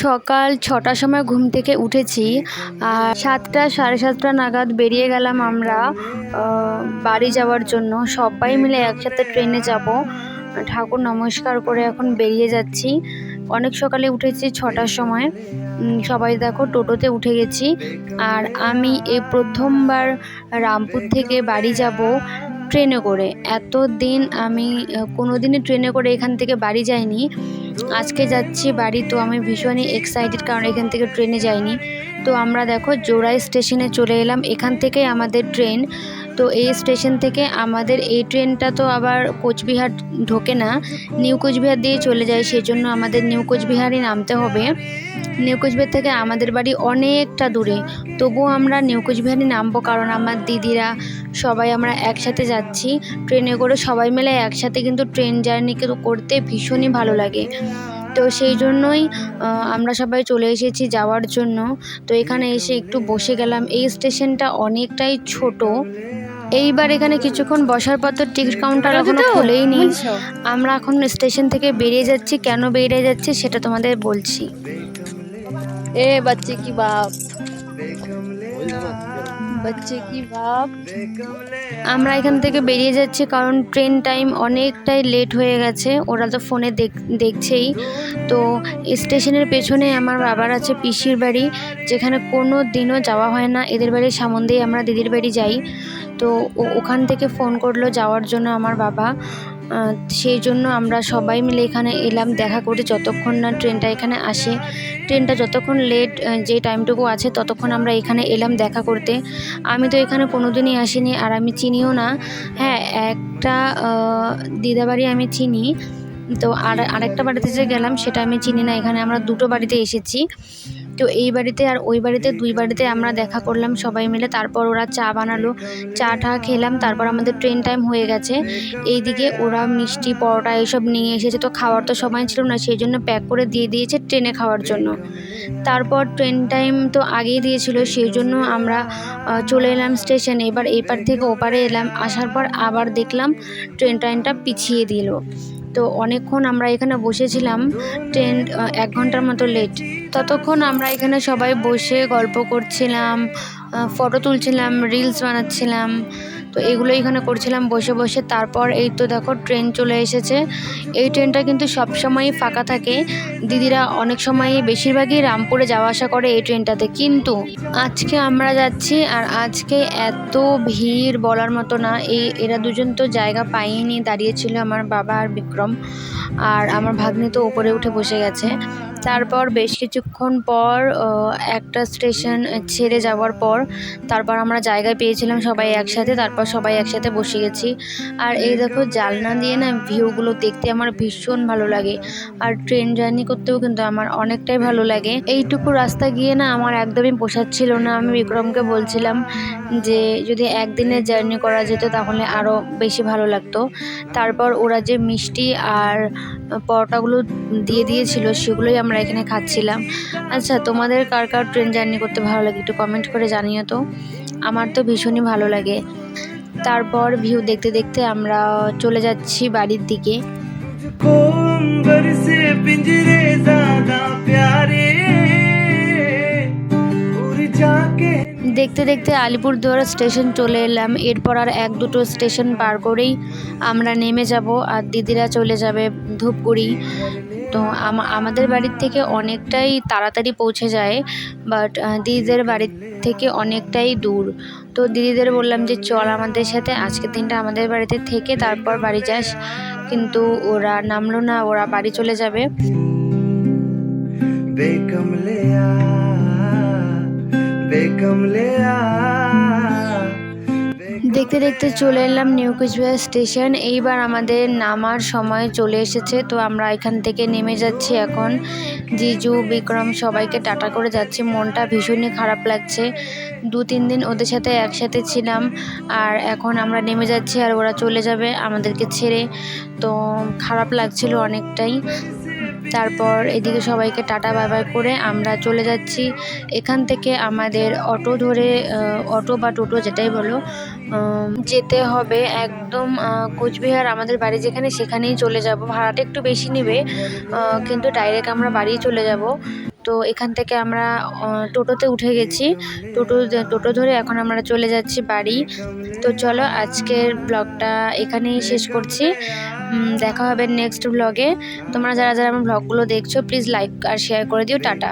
সকাল ৬টার সময় ঘুম থেকে উঠেছি আর ৭টা সাড়ে ৭টা নাগাদ বেরিয়ে গেলাম আমরা বাড়ি যাওয়ার জন্য। সবাই মিলে একসাথে ট্রেনে যাব। ঠাকুর নমস্কার করে এখন বেরিয়ে যাচ্ছি। অনেক সকালে উঠেছি ৬টার সময়। সবাই দেখো টোটোতে উঠে গেছি। আর আমি এই প্রথমবার রামপুর থেকে বাড়ি যাব ট্রেনে করে। এতদিন আমি কোনোদিনই ট্রেনে করে এখান থেকে বাড়ি যাইনি। আজকে যাচ্ছি বাড়ি, তো আমি ভীষণই এক্সাইটেড, কারণ এখান থেকে ট্রেনে যাইনি। তো আমরা দেখো জোড়াই স্টেশনে চলে এলাম। এখান থেকে আমাদের ট্রেন, তো এই স্টেশন থেকে আমাদের এই ট্রেনটা তো আবার কোচবিহার ঢোকে না, নিউ কোচবিহার দিয়ে চলে যায়। সেজন্য আমাদের নিউ কোচবিহারই নামতে হবে। নিউ কোচবিহার থেকে আমাদের বাড়ি অনেকটা দূরে, তবুও আমরা নিউ কোচবিহারই নামবো, কারণ আমার দিদিরা সবাই আমরা একসাথে যাচ্ছি ট্রেনে করে। সবাই মিলে একসাথে কিন্তু ট্রেন জার্নি করতে ভীষণই ভালো লাগে। তো সেই জন্যই আমরা সবাই চলে এসেছি যাওয়ার জন্য। তো এখানে এসে একটু বসে গেলাম। এই স্টেশনটা অনেকটাই ছোট। এইবার এখানে কিছুক্ষণ বসার পর তো টিকিট কাউন্টার এখনো খুলেই নি। আমরা এখন স্টেশন থেকে বেরিয়ে যাচ্ছি। কেন বেরিয়ে যাচ্ছি সেটা তোমাদের বলছি। बच्चे की बाप আমরা এখান থেকে বেরিয়ে যাচ্ছি কারণ ট্রেন টাইম অনেকটাই লেট হয়ে গেছে। ওরা তো ফোনে দেখছেই। তো স্টেশনের পেছনে আমার বাবার আছে পিসির বাড়ি, যেখানে কোনো দিনও যাওয়া হয় না। এদের বাড়ির সামনেই আমরা দিদির বাড়ি যাই। তো ওখান থেকে ফোন করলো যাওয়ার জন্য আমার বাবা। সেই জন্য আমরা সবাই মিলে এখানে এলাম দেখা করে, যতক্ষণ না ট্রেনটা এখানে আসে। ট্রেনটা যতক্ষণ লেট, যে টাইমটুকু আছে ততক্ষণ আমরা এখানে এলাম দেখা করতে। আমি তো এখানে কোনো দিনই আসিনি আর আমি চিনিও না। হ্যাঁ, একটা দিদাবাড়ি আমি চিনি, তো আরেকটা বাড়িতে যে গেলাম সেটা আমি চিনি না। এখানে আমরা দুটো বাড়িতে এসেছি। তো এই বাড়িতে আর ওই বাড়িতে, দুই বাড়িতে আমরা দেখা করলাম সবাই মিলে। তারপর ওরা চা বানালো, চা টা খেলাম। তারপর আমাদের ট্রেন টাইম হয়ে গেছে। এইদিকে ওরা মিষ্টি পরোটা এসব নিয়ে এসেছে। তো খাওয়ার তো সময় ছিল না, সেই জন্য প্যাক করে দিয়ে দিয়েছে ট্রেনে খাওয়ার জন্য। তারপর ট্রেন টাইম তো আগেই দিয়েছিল, সেই জন্য আমরা চলে এলাম স্টেশনে। এবার এপার থেকে ওপারে এলাম। আসার পর আবার দেখলাম ট্রেনটা পিছিয়ে দিল। তো অনেকক্ষণ আমরা এখানে বসেছিলাম। ট্রেন 1 ঘন্টার মতো লেট। ততক্ষণ আমরা এখানে সবাই বসে গল্প করছিলাম, ফটো তুলছিলাম, রিলস বানাচ্ছিলাম। তো এগুলো এখানে করছিলাম বসে বসে। তারপর এই তো দেখো ট্রেন চলে এসেছে। এই ট্রেনটা কিন্তু সবসময়ই ফাঁকা থাকে। দিদিরা অনেক সময়ই, বেশিরভাগই রামপুরে যাওয়া আসা করে এই ট্রেনটাতে। কিন্তু আজকে আমরা যাচ্ছি আর আজকে এত ভিড় বলার মতো না। এরা দুজন তো জায়গা পায়নি, দাঁড়িয়েছিল আমার বাবা আর বিক্রম। আর আমার ভাগ্নি তো উপরে উঠে বসে গেছে। তারপর বেশ কিছুক্ষণ পর একটা স্টেশন ছেড়ে যাওয়ার পর তারপর আমরা জায়গায় পেয়েছিলাম সবাই একসাথে। তারপর সবাই একসাথে বসে গেছি। আর এই দেখো জানলা দিয়ে না ভিউগুলো দেখতে আমার ভীষণ ভালো লাগে। আর ট্রেন জার্নি করতেও কিন্তু আমার অনেকটাই ভালো লাগে। এইটুকু রাস্তা গিয়ে না আমার একদমই পোষাচ্ছিল না। আমি বিক্রমকে বলছিলাম যে যদি একদিনের জার্নি করা যেত তাহলে আরও বেশি ভালো লাগতো। তারপর ওরা যে মিষ্টি আর পরোটাগুলো দিয়ে দিয়েছিল সেগুলোই আমরা এখানে খাচ্ছিলাম। আচ্ছা, তোমাদের কার কার ট্রেন জার্নি করতে ভালো লাগে একটু কমেন্ট করে জানিও তো। আমার তো ভীষণই ভালো লাগে। তারপর ভিউ দেখতে দেখতে আমরা চলে যাচ্ছি বাড়ির দিকে। দেখতে দেখতে আলিপুরদুয়ার স্টেশন চলে এলাম। এরপর আর 1-2 স্টেশন পার করেই আমরা নেমে যাব আর দিদিরা চলে যাবে ধূপগুড়ি। তো আমাদের বাড়ির থেকে অনেকটাই তাড়াতাড়ি পৌঁছে যায়, বাট দিদিদের বাড়ির থেকে অনেকটাই দূর। তো দিদিদের বললাম যে চল আমাদের সাথে, আজকের দিনটা আমাদের বাড়িতে থেকে তারপর বাড়ি যাস। কিন্তু ওরা নামলো না, ওরা বাড়ি চলে যাবে। দেখতে দেখতে চলে এলাম নিউ কোচবিহার স্টেশন। এইবার আমাদের নামার সময় চলে এসেছে। তো আমরা এখান থেকে নেমে যাচ্ছি এখন। জিজু, বিক্রম সবাইকে টাটা করে যাচ্ছি। মনটা ভীষণই খারাপ লাগছে। 2-3 দিন ওদের সাথে একসাথে ছিলাম আর এখন আমরা নেমে যাচ্ছি আর ওরা চলে যাবে আমাদেরকে ছেড়ে। তো খারাপ লাগছিল অনেকটাই। তারপর এদিকে সবাইকে টাটা বাই বাই করে আমরা চলে যাচ্ছি। এখান থেকে আমাদের অটো ধরে, অটো বা টোটো যেটাই বলো, যেতে হবে একদম কোচবিহার। আমাদের বাড়ি যেখানে সেখানেই চলে যাব। ভাড়াটা একটু বেশি নেবে, কিন্তু ডাইরেক্ট আমরা বাড়ি চলে যাব। তো এখান থেকে আমরা টোটোতে উঠে গেছি। টোটো ধরে এখন আমরা চলে যাচ্ছি বাড়ি। তো চলো আজকের ব্লগটা এখানেই শেষ করছি। দেখা হবে নেক্সট ব্লগে। তোমরা যারা যারা আমার ব্লগগুলো দেখছো প্লিজ লাইক আর শেয়ার করে দিও। টাটা।